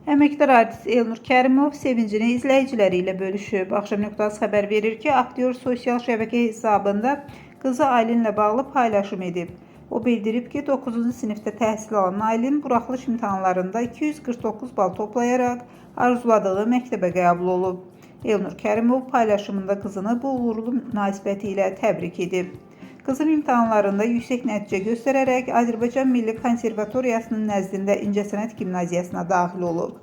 Əməkdar artist Elnur Kərimov sevincini izləyiciləri ilə bölüşüb. Axşam nöqtası xəbər verir ki, aktyor sosial şəbəkə hesabında qızı Aylinlə bağlı paylaşım edib. O bildirib ki, 9-cu sinifdə təhsil alan Aylin buraxılış imtahanlarında 249 bal toplayaraq arzuladığı məktəbə qəbul olub. Elnur Kərimov paylaşımında qızını bu uğurlu münasibəti ilə təbrik edib. Qızım imtahanlarında yüksək nəticə göstərərək Azərbaycan Milli Konservatoriyasının nəzdində İncəsənət Gimnaziyasına daxil olub.